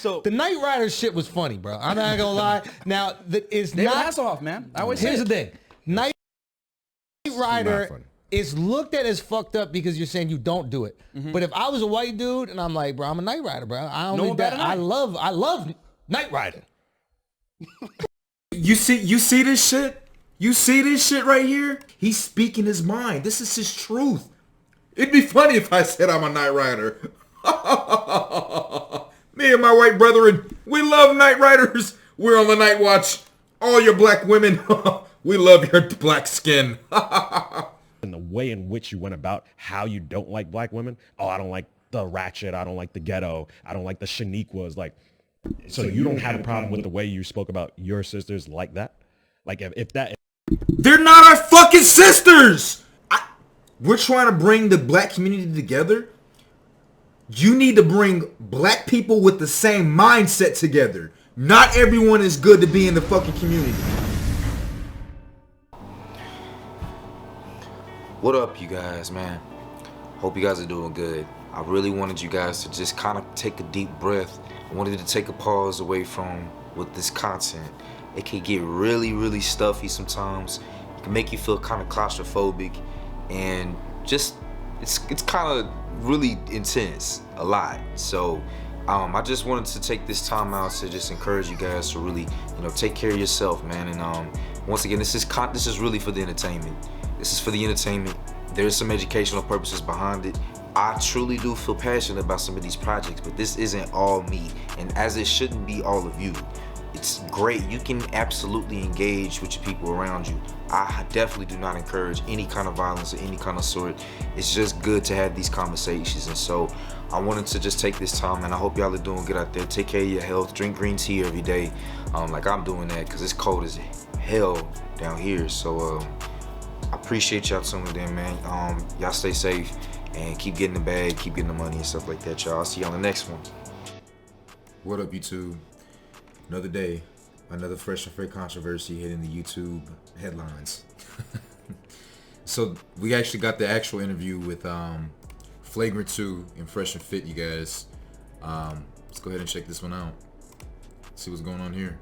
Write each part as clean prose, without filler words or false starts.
So the NightRiders shit was funny, bro. I'm not gonna lie. Now, it's They not. ass off, man. I always Here's say the it. thing. NightRider funny. is looked at as fucked up because you're saying you don't do it. But if I was a white dude and I'm like, bro, I'm a NightRider, bro. one better than I love NightRider. You see this shit? You see this shit right here? He's speaking his mind. This is his truth. It'd be funny if I said I'm a NightRider. Me and my white brethren, we love NightRiders. We're on the night watch. All your black women, we love your black skin. And the way in which you went about how you don't like black women. Oh, I don't like the ratchet. I don't like the ghetto. I don't like the Shaniquas. Like, so you don't have a problem with the way you spoke about your sisters like that? Like, if that... They're not our fucking sisters. We're trying to bring the black community together. You need to bring black people with the same mindset together. Not everyone is good to be in the fucking community. What up, you guys, man? Hope you guys are doing good. I really wanted you guys to just kind of take a deep breath. I wanted to take a pause away from with this content. It can get really, really stuffy sometimes. It can make you feel kind of claustrophobic, and just it's kind of really intense, a lot. So I just wanted to take this time out to just encourage you guys to really, take care of yourself, man. And once again, this is really for the entertainment. This is for the entertainment. There's some educational purposes behind it. I truly do feel passionate about some of these projects, but this isn't all me, and as it shouldn't be all of you. It's great. You can absolutely engage with your people around you. I definitely do not encourage any kind of violence of any kind of sort. It's just good to have these conversations. And so I wanted to just take this time, and I hope y'all are doing good out there. Take care of your health. Drink green tea every day, like I'm doing that, because it's cold as hell down here. So I appreciate y'all tuning in, man. Y'all stay safe and keep getting the bag, keep getting the money and stuff like that, y'all. I'll see y'all on the next one. What up, YouTube? Another day, another fresh and fair controversy hitting the YouTube headlines. So we actually got the actual interview with Flagrant 2 and Fresh and Fit, you guys. Let's go ahead and check this one out. See what's going on here.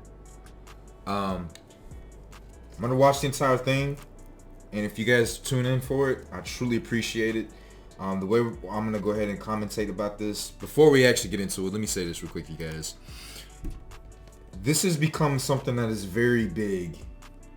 I'm gonna watch the entire thing, and if you guys tune in for it, I truly appreciate it. The way I'm gonna go ahead and commentate about this, before we actually get into it, let me say this real quick, you guys. This has become something that is very big.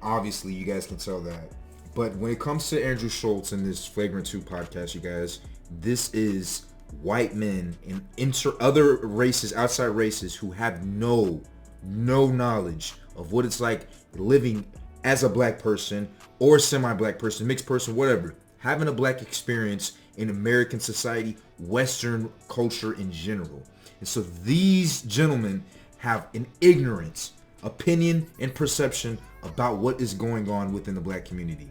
Obviously, you guys can tell that. But when it comes to Andrew Schultz and this Flagrant 2 podcast, you guys, this is white men and other races, outside races, who have no knowledge of what it's like living as a black person or semi-black person, mixed person, whatever. Having a black experience in American society, Western culture in general. And so these gentlemen have an ignorance, opinion, and perception about what is going on within the black community.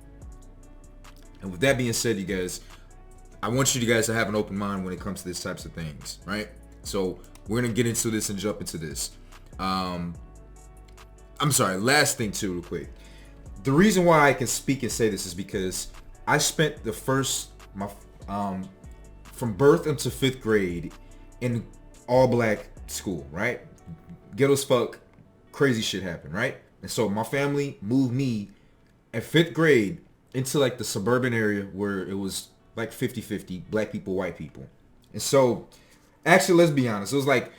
And with that being said, you guys, I want you guys to have an open mind when it comes to these types of things, right? So we're gonna get into this and jump into this. I'm sorry, last thing too, real quick. The reason why I can speak and say this is because I spent from birth until 5th grade in all black school, right? Ghetto as fuck, crazy shit happened, right? And so my family moved me at 5th grade into like the suburban area where it was like 50-50 black people, white people. And so actually, let's be honest, it was like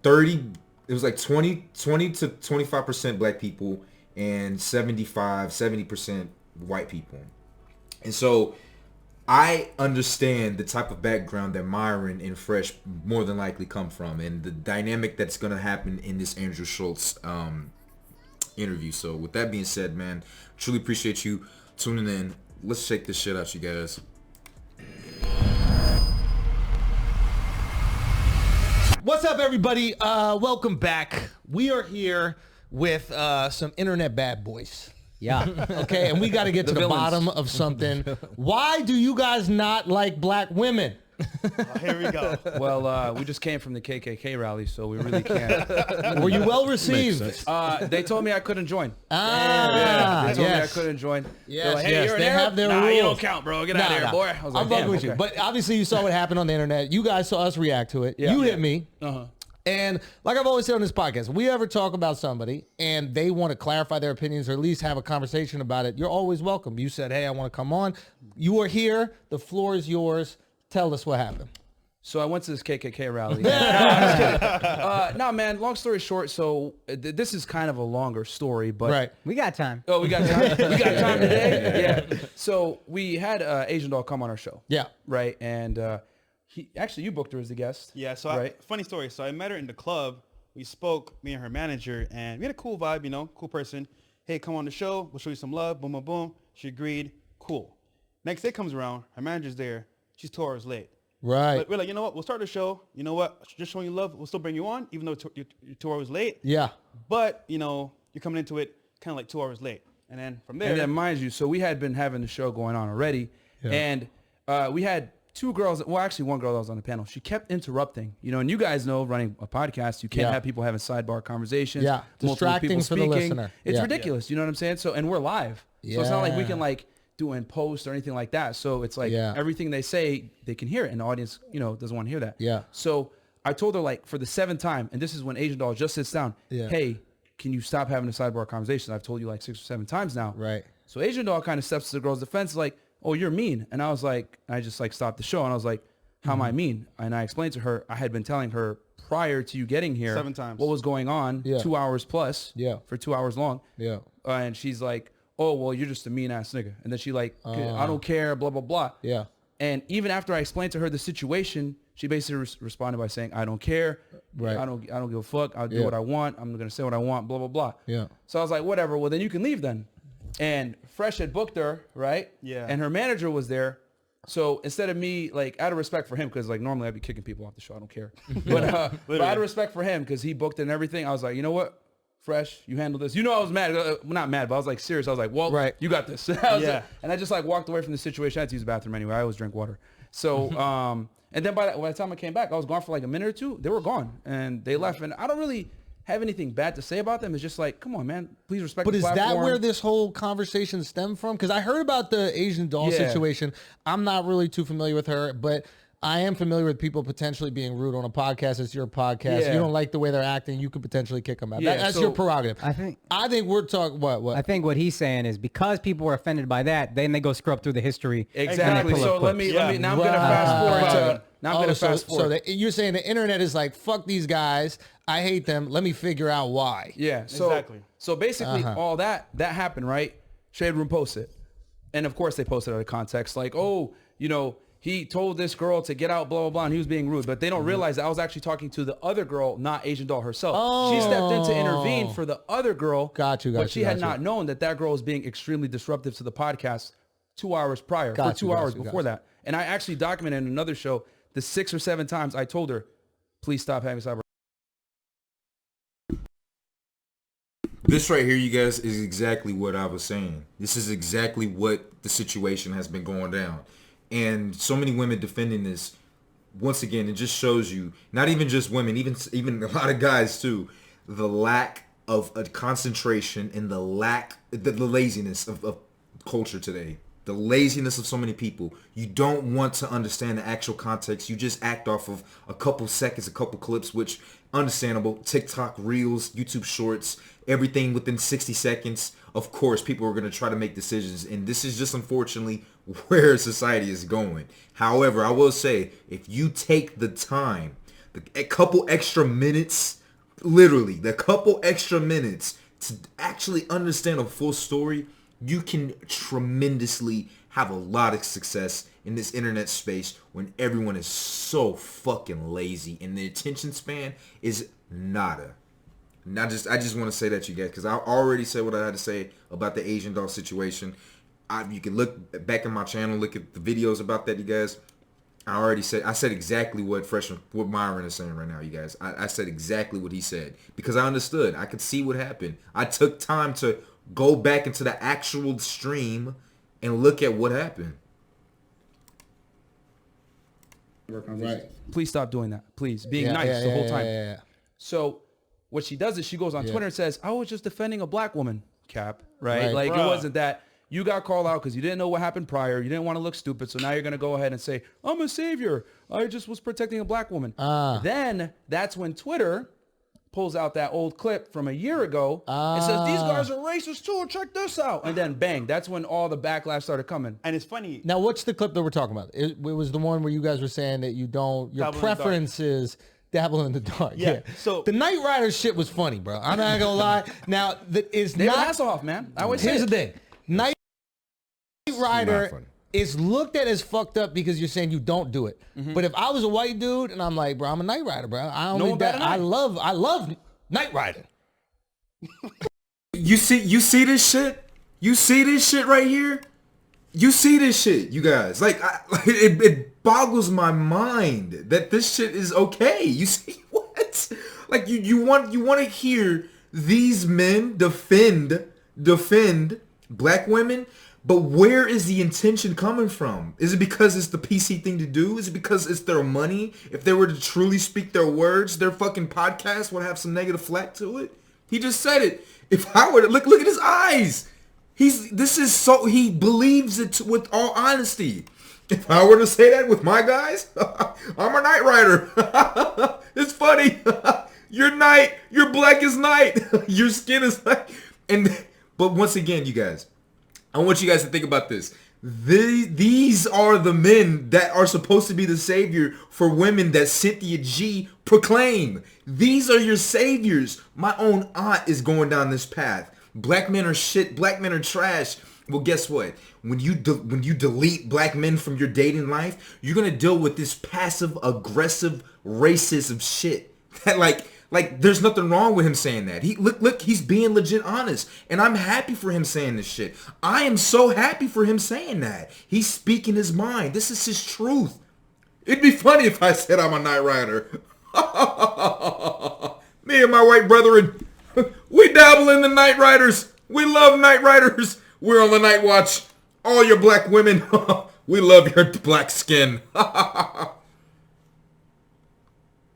20 to 25% black people and 70% white people. And so I understand the type of background that Myron and Fresh more than likely come from, and the dynamic that's going to happen in this Andrew Schultz interview. So with that being said, man, truly appreciate you tuning in. Let's check this shit out, you guys. What's up, everybody? Welcome back. We are here with some internet bad boys. Yeah. Okay, and we got to get to the bottom of something. Why do you guys not like black women? Here we go. Well, we just came from the KKK rally, so we really can't. Were you well received? They told me I couldn't join. They They told me I couldn't join. Yes, Like, hey, you're an they Arab? have their Nah, rules. you don't count, bro. Get out of here, boy. I was like, I'm fucking damn, with you. okay. But obviously you saw what happened on the internet. You guys saw us react to it. Yeah. You hit me. Uh-huh. And like I've always said on this podcast, if we ever talk about somebody and they want to clarify their opinions or at least have a conversation about it, you're always welcome. You said, hey, I want to come on. You are here. The floor is yours. Tell us what happened. So I went to this KKK rally. No, I'm just kidding. No, man, long story short, so this is kind of a longer story, but... Right. We got time. Oh, we got time? We got time today? Yeah. So we had Asian Doll come on our show. Yeah. Right, and actually you booked her as a guest. Yeah, so right? Funny story. So I met her in the club. We spoke, me and her manager, and we had a cool vibe, you know, cool person. Hey, come on the show. We'll show you some love. Boom, boom, boom. She agreed. Cool. Next day comes around. Her manager's there. She's 2 hours late. Right. But we're like, you know what? We'll start the show. You know what? Just showing you love. We'll still bring you on, even though you're 2 hours late. Yeah. But, you know, you're coming into it kind of like 2 hours late. And then from there. And then mind you, so we had been having the show going on already. Yeah. And we had two girls, well, actually one girl that was on the panel. She kept interrupting, you know, and you guys know running a podcast, you can't have people having sidebar conversations. Yeah. Distracting for the listener. It's Yeah. ridiculous. You know what I'm saying? So, and we're live. So it's not like we can like do in post or anything like that. So it's like everything they say, they can hear it, and the audience, you know, doesn't want to hear that. Yeah. So I told her like for the 7th time, and this is when Asian Doll just sits down. Yeah. Hey, can you stop having a sidebar conversation? I've told you like 6 or 7 times now. Right. So Asian Doll kind of steps to the girl's defense, like, oh, you're mean. And I was like, I just like stopped the show, and I was like, how am I mean? And I explained to her, I had been telling her prior to you getting here 7 times what was going on, 2 hours plus, for 2 hours long. Yeah. And she's like, oh, well, you're just a mean ass nigga. And then she like, I don't care, blah, blah, blah. Yeah. And even after I explained to her the situation, she basically responded by saying, I don't care. Right. I don't give a fuck. I'll do what I want. I'm going to say what I want, blah, blah, blah. Yeah. So I was like, whatever. Well, then you can leave then. And Fresh had booked her, right? Yeah. And her manager was there. So instead of me, like, out of respect for him, because like normally I'd be kicking people off the show. I don't care. But out of respect for him, because he booked it and everything, I was like, you know what? Fresh, you handle this. You know, I was mad. Not mad, but I was like serious. I was like, well, you got this. And I just like walked away from the situation. I had to use the bathroom anyway. I always drink water. So, and then by the time I came back, I was gone for like a minute or two. They were gone and they left. And I don't really have anything bad to say about them. It's just like, come on, man, please respect the platform. But is that where this whole conversation stemmed from? Because I heard about the Asian Doll situation. I'm not really too familiar with her, but I am familiar with people potentially being rude on a podcast. It's your podcast. You don't like the way they're acting, you could potentially kick them out. That's your prerogative. I think we're talking, what? I think what he's saying is because people were offended by that, then they go scrub through the history. Exactly. So let me, now I'm going to fast forward So you're saying the internet is like, fuck these guys. I hate them. Let me figure out why. Yeah. So, so basically all that happened, right? Shade Room posted. And of course they posted out of context like, oh, you know, he told this girl to get out, blah, blah, blah, and he was being rude. But they don't realize that I was actually talking to the other girl, not Asian Doll herself. She stepped in to intervene for the other girl. But she had not known that girl was being extremely disruptive to the podcast 2 hours prior, for 2 hours before that. And I actually documented in another show the 6 or 7 times I told her, please stop having cyber. This right here, you guys, is exactly what I was saying. This is exactly what the situation has been going down. And so many women defending this, once again, it just shows you, not even just women, even a lot of guys too, the lack of a concentration and the laziness of culture today. The laziness of so many people. You don't want to understand the actual context. You just act off of a couple seconds, a couple clips, which understandable. TikTok, Reels, YouTube Shorts, everything within 60 seconds. Of course, people are going to try to make decisions. And this is just unfortunately where society is going. However, I will say, if you take the time, a couple extra minutes, literally, the couple extra minutes to actually understand a full story, you can tremendously have a lot of success in this internet space when everyone is so fucking lazy and the attention span is nada. And I just want to say that to you guys, because I already said what I had to say about the Asian Doll situation. You can look back in my channel, look at the videos about that, you guys. I said exactly what Myron is saying right now, you guys. I said exactly what he said because I understood. I could see what happened. I took time to go back into the actual stream and look at what happened. Right. Please stop doing that. Please. Being nice the whole time. So what she does is she goes on Twitter and says, I was just defending a black woman, Cap. Right? Like, it wasn't that. You got called out because you didn't know what happened prior. You didn't want to look stupid. So now you're going to go ahead and say, I'm a savior. I just was protecting a black woman. Then that's when Twitter pulls out that old clip from a year ago and says, these guys are racist too. Check this out. And then bang, that's when all the backlash started coming. And it's funny. Now, what's the clip that we're talking about? It was the one where you guys were saying that you don't, your Dabble in the dark. preference is dabble in the dark. Yeah. So the NightRiders shit was funny, bro. I'm not gonna lie. Now, it's David not. Hasselhoff, man. I always say Here's it. the thing. Not NightRider funny. is looked at as fucked up because you're saying you don't do it. But if I was a white dude and I'm like, bro, I'm a NightRider, bro. I one only better than I I. love NightRider. You see this shit? You see this shit right here? You see this shit, you guys. Like, it boggles my mind that this shit is okay. You see what? Like, you want to hear these men defend black women, but where is the intention coming from? Is it because it's the PC thing to do? Is it because it's their money? If they were to truly speak their words, their fucking podcast would have some negative flack to it. He just said it. If I were to look at his eyes. He believes it with all honesty. If I were to say that with my guys, I'm a NightRider. It's funny. You're black as night. Your skin is like, but once again, you guys, I want you guys to think about this. These are the men that are supposed to be the savior for women that Cynthia G proclaim. These are your saviors. My own aunt is going down this path. Black men are shit. Black men are trash. Well, guess what? When you delete black men from your dating life, you're gonna deal with this passive aggressive racism shit. That like there's nothing wrong with him saying that. Look, he's being legit honest, and I'm happy for him saying this shit. I am so happy for him saying that. He's speaking his mind. This is his truth. It'd be funny if I said I'm a NightRider. Me and my white brethren. We dabble in the NightRiders. We love NightRiders. We're on the Night Watch. All your black women, we love your black skin.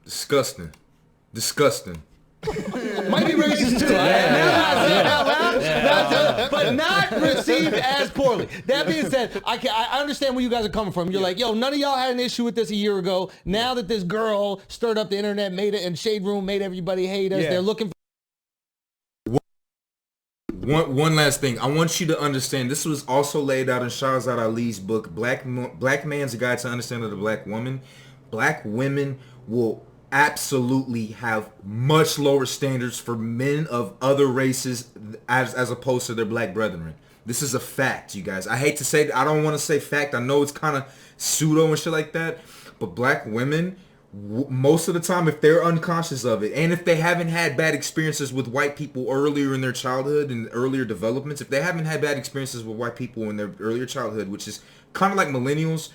Disgusting. Might be racist too. But not received as poorly. That being said, I understand where you guys are coming from. You're like, yo, none of y'all had an issue with this a year ago. Now that this girl stirred up the internet, made it, and Shade Room made everybody hate us, they're looking for. One last thing. I want you to understand, this was also laid out in Shahzad Ali's book, Black Man's Guide to Understanding the Black Woman. Black women will absolutely have much lower standards for men of other races as opposed to their black brethren. This is a fact, you guys. I hate to say that. I don't want to say fact. I know it's kind of pseudo and shit like that. But black women, most of the time, if they're unconscious of it, and if they haven't had bad experiences with white people earlier in their childhood and earlier developments, if they haven't had bad experiences with white people in their earlier childhood, which is kind of like millennials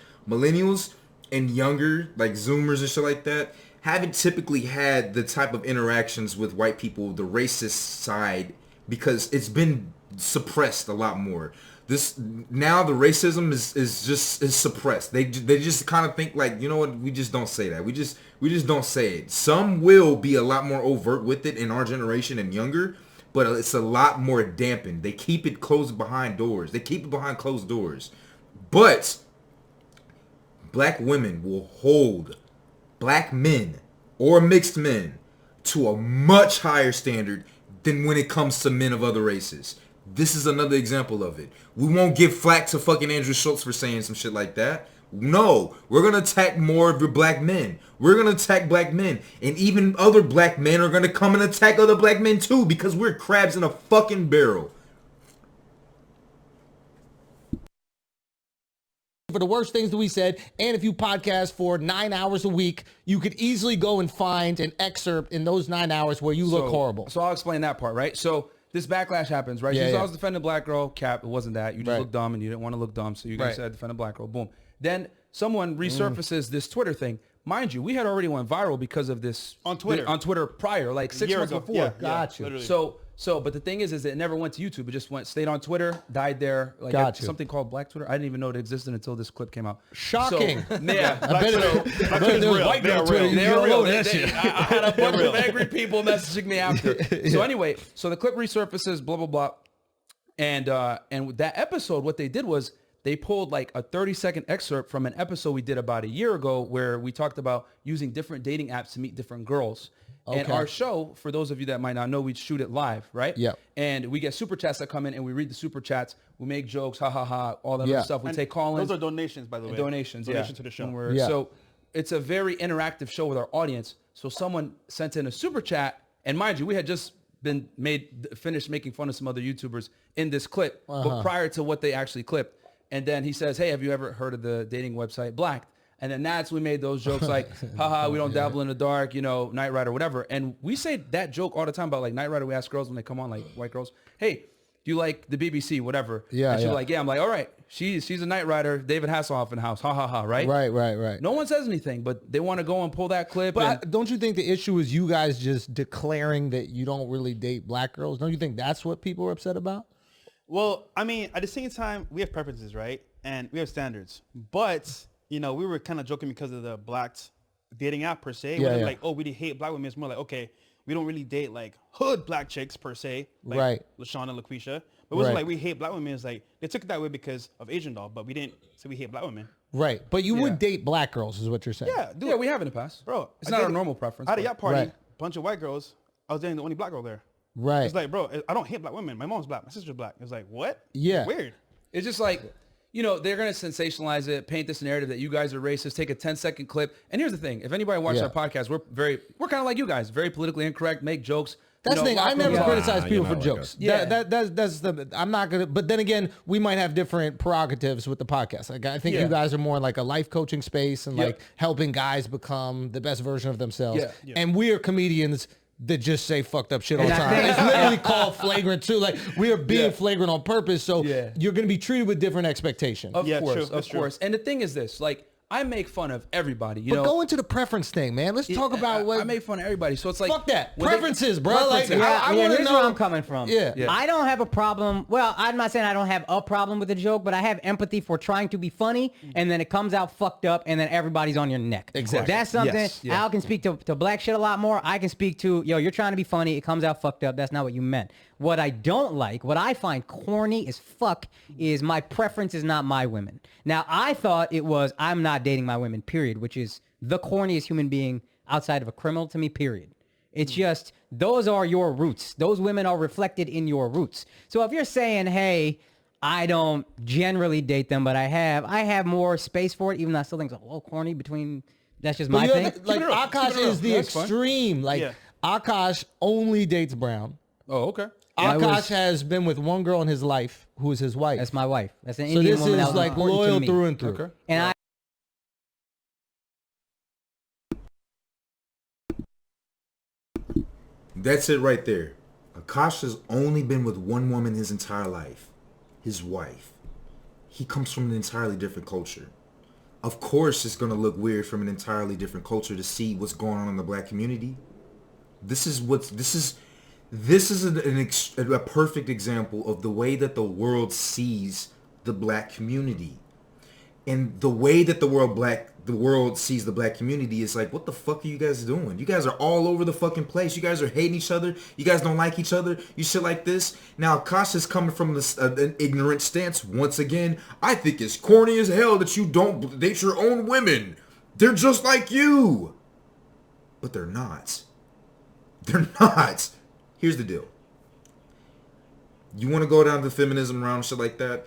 and younger, like Zoomers and shit like that, haven't typically had the type of interactions with white people, the racist side, because it's been suppressed a lot more. Now the racism is suppressed. They just kind of think like, you know what, we just don't say that. We just don't say it. Some will be a lot more overt with it in our generation and younger, but it's a lot more dampened. They keep it closed behind doors. They keep it behind closed doors. But black women will hold black men or mixed men to a much higher standard than when it comes to men of other races. This is another example of it. We won't give flack to fucking Andrew Schultz for saying some shit like that. No, we're going to attack more of your black men. We're going to attack black men. And even other black men are going to come and attack other black men too, because we're crabs in a fucking barrel. For the worst things that we said, and if you podcast for 9 hours a week, you could easily go and find an excerpt in those 9 hours where you look horrible. So I'll explain that part, right? So this backlash happens, right? I was defending a black girl. Cap, it wasn't that. You just look dumb and you didn't want to look dumb, so you guys said defend a black girl. Boom. Then someone resurfaces this Twitter thing. Mind you, we had already went viral because of this on Twitter prior, like 6 months before. Got you. Literally. So, but the thing is it never went to YouTube. It just stayed on Twitter, died there. Like something called Black Twitter. I didn't even know it existed until this clip came out. Shocking. So, yeah. I bet there was white girl Twitter. They're real. I had a bunch of angry people messaging me after. So anyway, so the clip resurfaces, blah, blah, blah. And with that episode, what they did was they pulled like a 30-second excerpt from an episode we did about a year ago where we talked about using different dating apps to meet different girls. And our show, for those of you that might not know, we shoot it live, right? Yeah. And we get super chats that come in, and we read the super chats. We make jokes, ha ha ha, all that other stuff. We take call-ins. Those are donations, by the way. Donations to the show. So it's a very interactive show with our audience. So someone sent in a super chat, and mind you, we had just finished making fun of some other YouTubers in this clip, but prior to what they actually clipped. And then he says, hey, have you ever heard of the dating website Blacked? And then that's we made those jokes like, haha, we don't dabble in the dark, you know, Nightrider, whatever. And we say that joke all the time about like Nightrider. We ask girls when they come on, like white girls, hey, do you like the BBC, whatever? Yeah. And she's like, yeah. I'm like, all right, she's a Nightrider. David Hasselhoff in the house. Ha ha ha. Right. Right. No one says anything, but they want to go and pull that clip. But don't you think the issue is you guys just declaring that you don't really date black girls? Don't you think that's what people are upset about? Well, I mean, at the same time, we have preferences, right? And we have standards. But, you know, we were kind of joking because of the black dating app per se. Yeah, Like, oh, we hate black women. It's more like, okay, we don't really date like hood black chicks per se. Like right. LaShawn and LaQuisha. But it wasn't like we hate black women. It's like they took it that way because of Asian doll, but we didn't say we hate black women. Right. But you would date black girls is what you're saying. Yeah, dude. Yeah, we have in the past. Bro, it's not our normal preference. I had a yacht party, Right. bunch of white girls. I was dating the only black girl there. Right. It's like, bro, I don't hate black women. My mom's black. My sister's black. It was like, what? Yeah. Weird. It's just like, you know, they're going to sensationalize it, paint this narrative that you guys are racist, take a 10-second clip. And here's the thing. If anybody watches our podcast, we're kind of like you guys, very politically incorrect, make jokes. That's the thing. I never criticize people for like jokes. Yeah. That's the. I'm not gonna. But then again, we might have different prerogatives with the podcast. Like I think you guys are more in like a life coaching space and like helping guys become the best version of themselves. Yeah. And we are comedians that just say fucked up shit all the time. It's literally called flagrant too. Like we are being flagrant on purpose. So you're gonna be treated with different expectations. Of Yeah, course, true. of course. And the thing is this, like, I make fun of everybody, you But know. go into the preference thing, man. Let's talk about what. I make fun of everybody. So it's like, Fuck that. when Preferences, bro. Like, Preferences. I want to here's know where I'm coming from. Yeah. I don't have a problem. Well, I'm not saying I don't have a problem with the joke, but I have empathy for trying to be funny, and then it comes out fucked up, and then everybody's on your neck. Exactly. That's something. Yes. Yeah. Al can speak to black shit a lot more. I can speak to, yo, you're trying to be funny. It comes out fucked up. That's not what you meant. What I don't like, what I find corny as fuck, is my preference is not my women. Now, I thought it was I'm not dating my women, period, which is the corniest human being outside of a criminal to me, period. It's just, those are your roots. Those women are reflected in your roots. So if you're saying, hey, I don't generally date them, but I have more space for it, even though I still think it's a little corny between, that's just my thing. Like Akash is the extreme. Like Akash only dates brown. Oh, okay. Akash has been with one girl in his life who is his wife. That's my wife. That's an So Indian this woman. is that was like important to loyal me. through and through. Okay. And I That's it right there. Akash has only been with one woman his entire life. His wife. He comes from an entirely different culture. Of course it's going to look weird from an entirely different culture to see what's going on in the black community. This is a perfect example of the way that the world sees the black community. And the way that the world sees the black community is like, what the fuck are you guys doing? You guys are all over the fucking place. You guys are hating each other. You guys don't like each other. You shit like this. Now, Akasha's coming from an ignorant stance. Once again, I think it's corny as hell that you don't date your own women. They're just like you. But they're not. They're not. Here's the deal. You want to go down the feminism round, shit like that?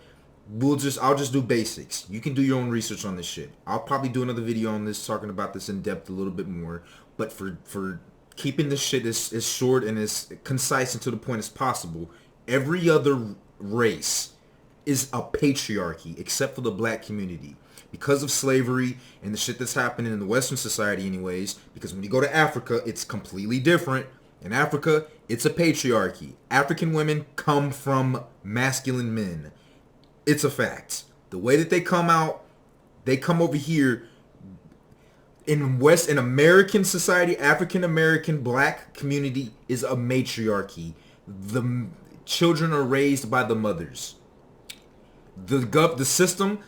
I'll just do basics. You can do your own research on this shit. I'll probably do another video on this, talking about this in depth a little bit more. But for keeping this shit as short and as concise and to the point as possible, every other race is a patriarchy except for the black community. Because of slavery and the shit that's happening in the Western society anyways, because when you go to Africa, it's completely different. In Africa, it's a patriarchy. African women come from masculine men. It's a fact. The way that they come out, they come over here in American society, African American black community is a matriarchy. The children are raised by the mothers. The system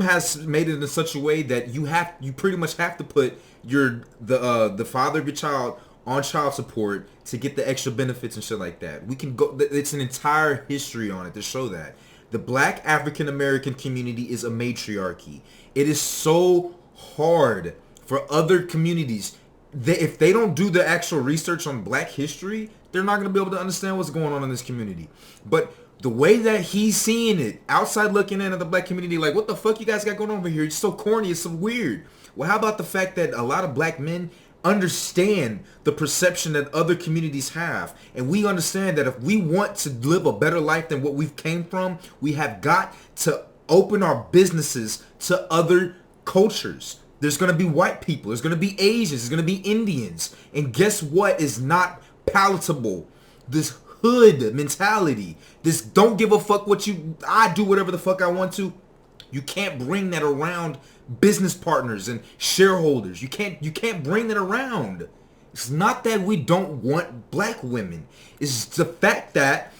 has made it in such a way that you pretty much have to put the father of your child on child support to get the extra benefits and shit like that. We can go, it's an entire history on it to show that. The black African American community is a matriarchy. It is so hard for other communities. If they don't do the actual research on black history, they're not going to be able to understand what's going on in this community. But the way that he's seeing it, outside looking in at the black community, like, what the fuck you guys got going on over here? It's so corny. It's so weird. Well, how about the fact that a lot of black men understand the perception that other communities have, and we understand that if we want to live a better life than what we've came from, we have got to open our businesses to other cultures. There's going to be white people, there's going to be Asians, there's going to be Indians, and guess what is not palatable? This hood mentality, this don't give a fuck what I do whatever the fuck I want to. You can't bring that around business partners and shareholders. You can't bring that around. It's not that we don't want black women. It's the fact that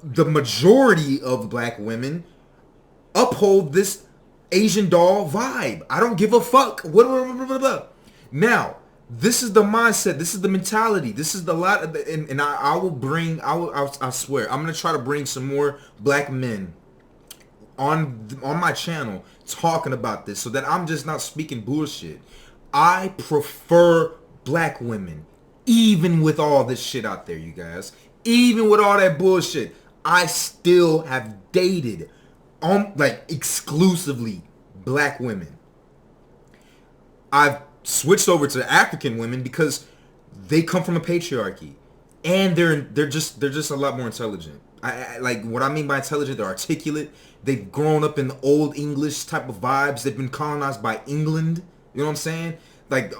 the majority of black women uphold this Asian doll vibe. I don't give a fuck. Now, this is the mindset. This is the mentality. This is the lot of the, and I swear, I'm going to try to bring some more black men on my channel talking about this so that I'm just not speaking bullshit. I prefer black women, even with all this shit out there, you guys. Even with all that bullshit, I still have dated like exclusively black women. I've switched over to African women because they come from a patriarchy, and they're just a lot more intelligent. I like what I mean by intelligent. They're articulate. They've grown up in the old English type of vibes. They've been colonized by England. You know what I'm saying? Like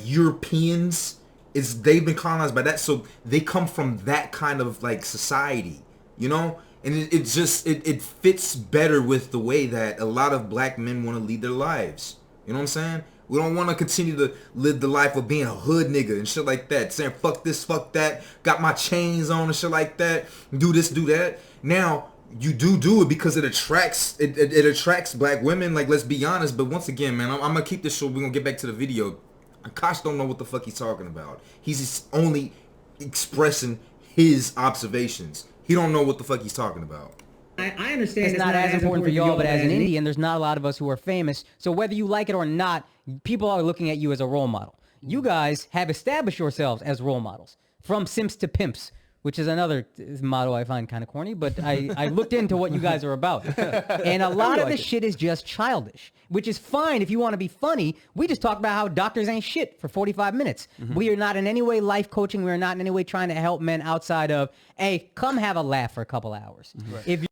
Europeans, they've been colonized by that, so they come from that kind of like society. You know, and it fits better with the way that a lot of black men want to lead their lives. You know what I'm saying? We don't want to continue to live the life of being a hood nigga and shit like that. Saying fuck this, fuck that, got my chains on and shit like that. Do this, do that. Now, you do it because it attracts black women. Like, let's be honest. But once again, man, I'm going to keep this short. We're going to get back to the video. Akash don't know what the fuck he's talking about. He's just only expressing his observations. He don't know what the fuck he's talking about. I understand it's not as important for y'all, but as an Indian, there's not a lot of us who are famous. So whether you like it or not, people are looking at you as a role model. You guys have established yourselves as role models. From simps to pimps, which is another motto I find kind of corny, but I looked into what you guys are about. And a lot of this shit is just childish, which is fine if you want to be funny. We just talk about how doctors ain't shit for 45 minutes. We are not in any way life coaching. We are not in any way trying to help men outside of, hey, come have a laugh for a couple hours. If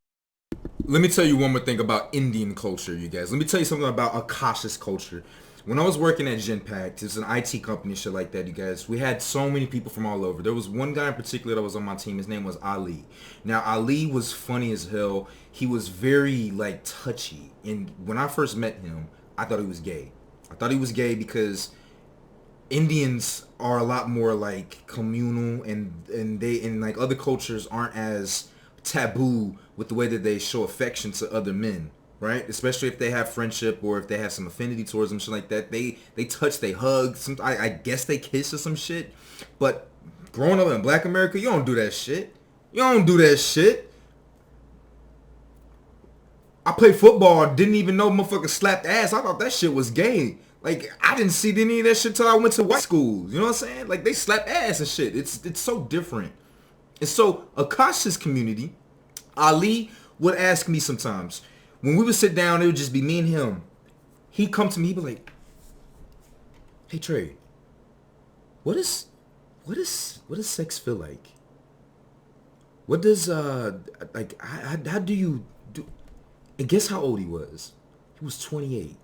Let me tell you one more thing about Indian culture, you guys. Let me tell you something about Akash's culture. When I was working at Genpact, it's an IT company, shit like that, you guys. We had so many people from all over. There was one guy in particular that was on my team. His name was Ali. Now, Ali was funny as hell. He was very, like, touchy. And when I first met him, I thought he was gay. I thought he was gay because Indians are a lot more, like, communal, and they, in, like, other cultures aren't as taboo with the way that they show affection to other men, right? Especially if they have friendship or if they have some affinity towards them, shit like that. They touch, they hug. I guess they kiss or some shit. But growing up in Black America, you don't do that shit. You don't do that shit. I played football, didn't even know motherfuckers slapped ass. I thought that shit was gay. Like, I didn't see any of that shit till I went to white schools. You know what I'm saying? Like, they slap ass and shit. It's so different. And so, Akash's community, Ali would ask me sometimes, when we would sit down, it would just be me and him. He'd come to me, he'd be like, hey Trey, what does sex feel like? What does, like, how do you do? And guess how old he was? He was 28.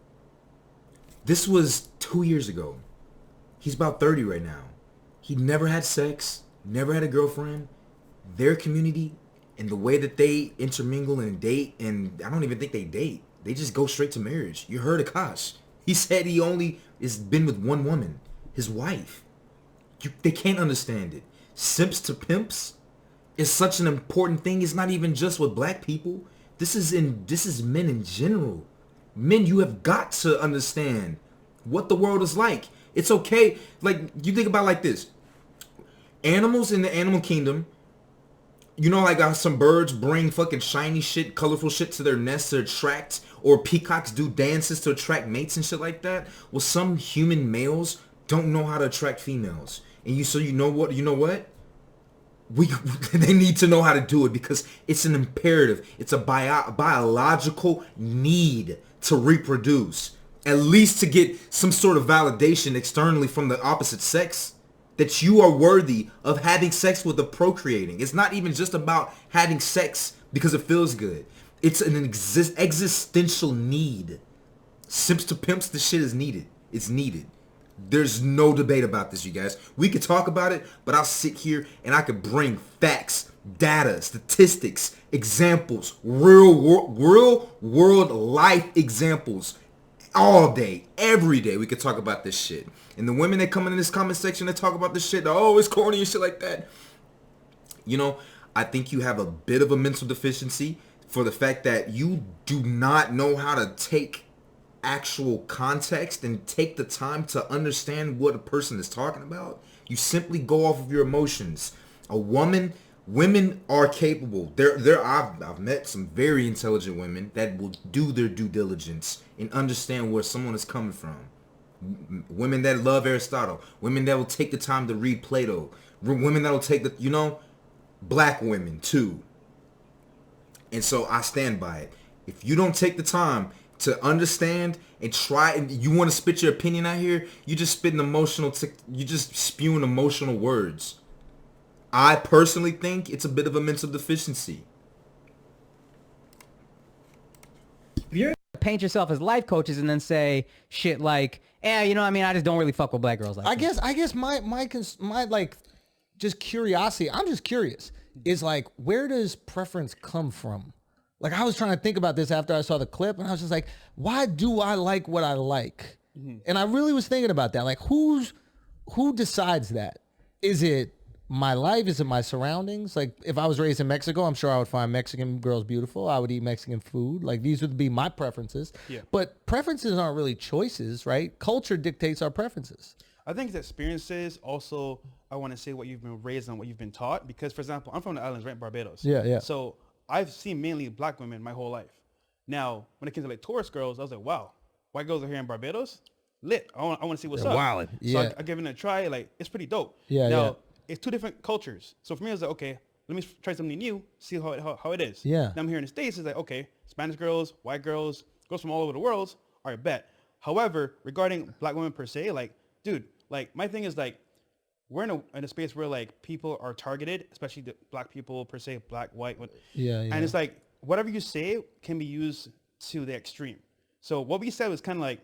This was 2 years ago. He's about 30 right now. He never had sex, never had a girlfriend. Their community and the way that they intermingle and date, and I don't even think they date. They just go straight to marriage. You heard Akash. He said he only has been with one woman, his wife. They can't understand it. Simps to pimps is such an important thing. It's not even just with black people. This is men in general. Men, you have got to understand what the world is like. It's okay. Like, you think about it like this. Animals in the animal kingdom, you know, like how some birds bring fucking shiny shit, colorful shit to their nests to attract, or peacocks do dances to attract mates and shit like that. Well, some human males don't know how to attract females. And you know what? They need to know how to do it because it's an imperative. It's a biological need to reproduce. At least to get some sort of validation externally from the opposite sex that you are worthy of having sex with, of procreating. It's not even just about having sex because it feels good. It's an existential need. Simps to pimps, this shit is needed. It's needed. There's no debate about this, you guys. We could talk about it, but I'll sit here and I could bring facts, data, statistics, examples, real world life examples all day, every day. We could talk about this shit. And the women that come in this comment section that talk about this shit, oh, it's corny and shit like that. You know, I think you have a bit of a mental deficiency for the fact that you do not know how to take actual context and take the time to understand what a person is talking about. You simply go off of your emotions. Women are capable. I've met some very intelligent women that will do their due diligence and understand where someone is coming from. Women that love Aristotle. Women that will take the time to read Plato. Women that will take black women too. And so I stand by it. If you don't take the time to understand and try, and you want to spit your opinion out here, you just spitting you just spewing emotional words. I personally think it's a bit of a mental deficiency. If you're gonna paint yourself as life coaches and then say shit like, you know what I mean, I just don't really fuck with black girls like that. I guess my like just curiosity, I'm just curious, is like, where does preference come from? Like, I was trying to think about this after I saw the clip, and I was just like, why do I like what I like? Mm-hmm. And I really was thinking about that. Like, who decides that? Is it my life? Is it my surroundings? Like, if I was raised in Mexico, I'm sure I would find Mexican girls beautiful. I would eat Mexican food. Like, these would be my preferences. Yeah. But preferences aren't really choices, right? Culture dictates our preferences. I think it's experiences. Also, I want to say what you've been raised on, what you've been taught. Because, for example, I'm from the islands, right? Barbados. Yeah. So I've seen mainly black women my whole life. Now, when it came to like tourist girls, I was like, wow, white girls are here in Barbados? Lit. I want to see what's up. Wildin'. Yeah. So I give it a try. Like, it's pretty dope. Yeah. Now, it's two different cultures. So for me, I was like, okay, let me try something new, see how it is. Yeah. Now I'm here in the States. It's like, okay, Spanish girls, white girls, girls from all over the world. All right, bet. However, regarding black women per se, like, dude, like, my thing is like, we're in a space where like people are targeted, especially the black people per se, black, white. Yeah. And it's like, whatever you say can be used to the extreme. So what we said was kind of like,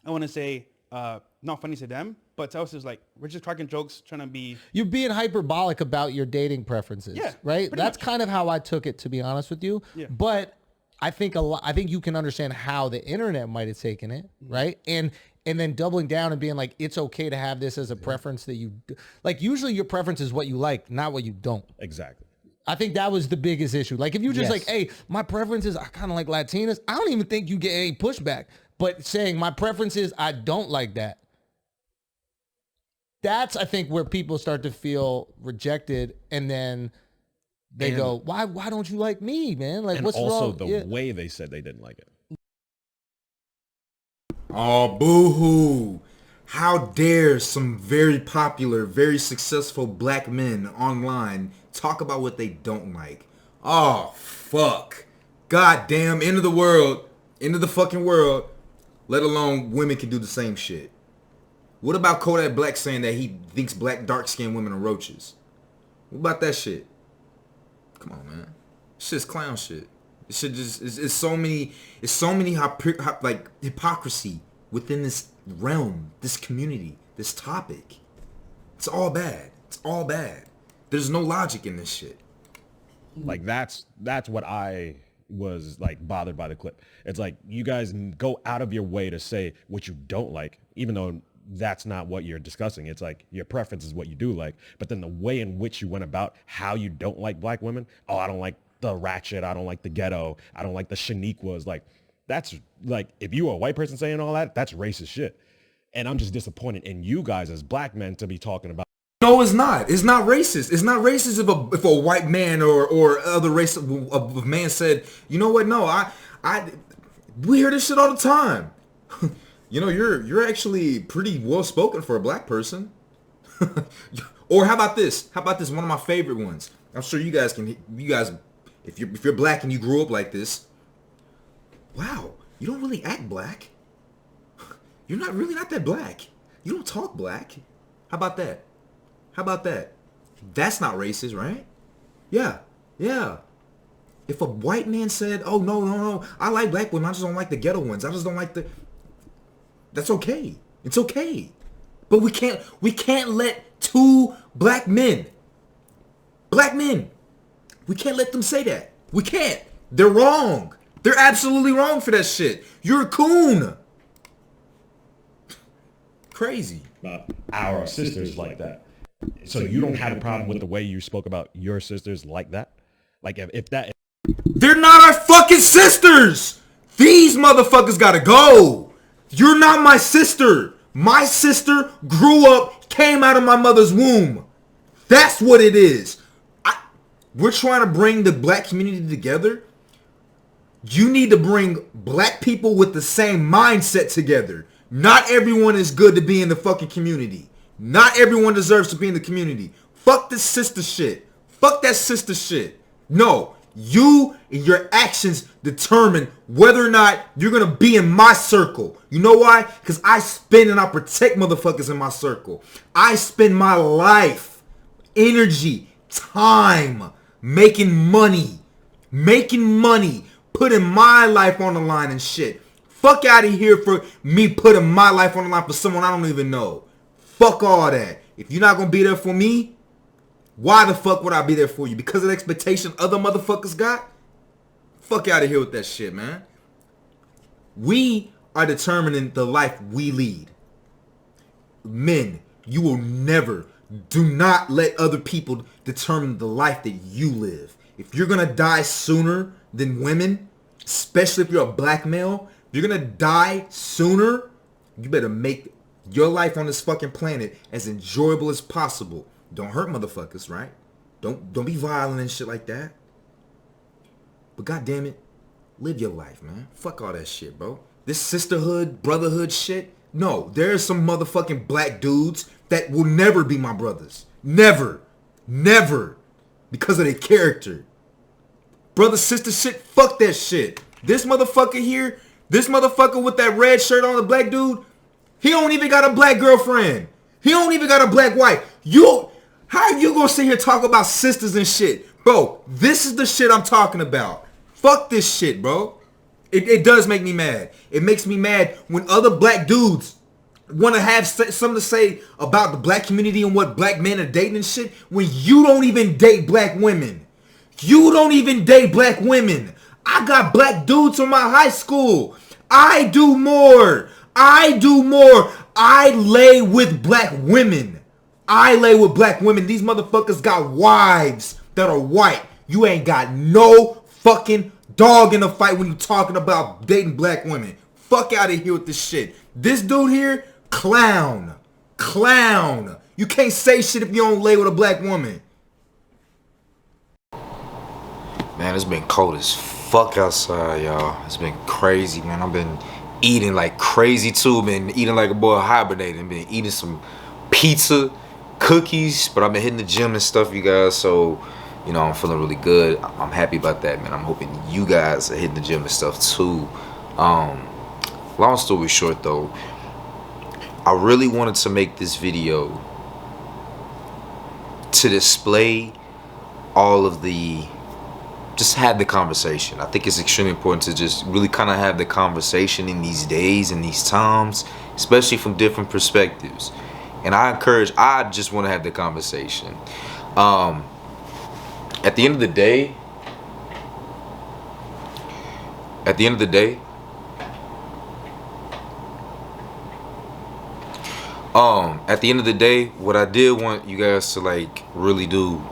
I want to say, not funny to them, but to us it's like, we're just cracking jokes, trying to be... You're being hyperbolic about your dating preferences, right? That's kind of how I took it, to be honest with you. Yeah. But I think I think you can understand how the internet might have taken it, right? And then doubling down and being like, it's okay to have this as a preference that you... Like, usually your preference is what you like, not what you don't. Exactly. I think that was the biggest issue. Like, if you just like, hey, my preference is I kind of like Latinas, I don't even think you get any pushback. But saying my preference is I don't like that. That's, I think, where people start to feel rejected, and then they go, why don't you like me, man? Like, what's wrong? And also the way they said they didn't like it. Oh, boo-hoo. How dare some very popular, very successful black men online talk about what they don't like. Oh, fuck. God damn, end of the world. End of the fucking world. Let alone women can do the same shit. What about Kodak Black saying that he thinks black dark-skinned women are roaches? What about that shit? Come on, man. This shit's clown shit. This shit just it's so many hypocrisy within this realm, this community, this topic. It's all bad. It's all bad. There's no logic in this shit. Like, that's what I was like bothered by the clip. It's like, you guys go out of your way to say what you don't like, even though that's not what you're discussing. It's like your preference is what you do like, but then the way in which you went about how you don't like black women, oh, I don't like the ratchet, I don't like the ghetto, I don't like the Shaniquas. Like, that's like, if you were a white person saying all that, that's racist shit. And I'm just disappointed in you guys as black men to be talking about. No No, it's not. It's not racist. It's not racist if a white man or other race of man said, you know what? No, we hear this shit all the time. You know, you're actually pretty well spoken for a black person. Or how about this? How about this? One of my favorite ones. I'm sure you guys, if you're black and you grew up like this, wow, you don't really act black. You're not really not that black. You don't talk black. How about that? How about that? That's not racist, right? Yeah. If a white man said, oh, no, I like black women, I just don't like the ghetto ones. I just don't like the... That's okay. It's okay. But we can't let two black men, we can't let them say that. We can't. They're wrong. They're absolutely wrong for that shit. You're a coon. Crazy. Our sisters like that. So you don't have a problem with the way you spoke about your sisters like that? Like if that... They're not our fucking sisters. These motherfuckers gotta go. You're not my sister. My sister grew up, came out of my mother's womb. That's what it is. We're trying to bring the black community together. You need to bring black people with the same mindset together. Not everyone is good to be in the fucking community. Not everyone deserves to be in the community. Fuck this sister shit. Fuck that sister shit. No. You and your actions determine whether or not you're going to be in my circle. You know why? Because I spend and I protect motherfuckers in my circle. I spend my life, energy, time, making money, putting my life on the line and shit. Fuck out of here for me putting my life on the line for someone I don't even know. Fuck all that. If you're not going to be there for me, why the fuck would I be there for you? Because of the expectation other motherfuckers got? Fuck out of here with that shit, man. We are determining the life we lead. Men, you will never, do not let other people determine the life that you live. If you're going to die sooner than women, especially if you're a black male, if you're going to die sooner, you better make your life on this fucking planet as enjoyable as possible. Don't hurt motherfuckers, right? Don't be violent and shit like that. But goddamn it, live your life, man. Fuck all that shit, bro. This sisterhood, brotherhood shit. No, there's some motherfucking black dudes that will never be my brothers. Never. Because of their character. Brother, sister shit, fuck that shit. This motherfucker here, this motherfucker with that red shirt on, the black dude, he don't even got a black girlfriend. He don't even got a black wife. How are you gonna sit here talk about sisters and shit? Bro, this is the shit I'm talking about. Fuck this shit, bro. It does make me mad. It makes me mad when other black dudes want to have something to say about the black community and what black men are dating and shit when you don't even date black women. You don't even date black women. I got black dudes from my high school. I do more. I lay with black women. These motherfuckers got wives that are white. You ain't got no fucking dog in the fight when you talking about dating black women. Fuck out of here with this shit. This dude here, clown. You can't say shit if you don't lay with a black woman. Man, it's been cold as fuck outside, y'all. It's been crazy, man. I've been eating like crazy too. Been eating like a boy hibernating. Been eating some pizza, cookies, but I've been hitting the gym and stuff, you guys. So, you know, I'm feeling really good. I'm happy about that, man. I'm hoping you guys are hitting the gym and stuff too. Long story short, though, I really wanted to make this video to display all of just have the conversation. I think it's extremely important to just really kind of have the conversation in these days and these times, especially from different perspectives. And I just want to have the conversation. At the end of the day, what I did want you guys to like really do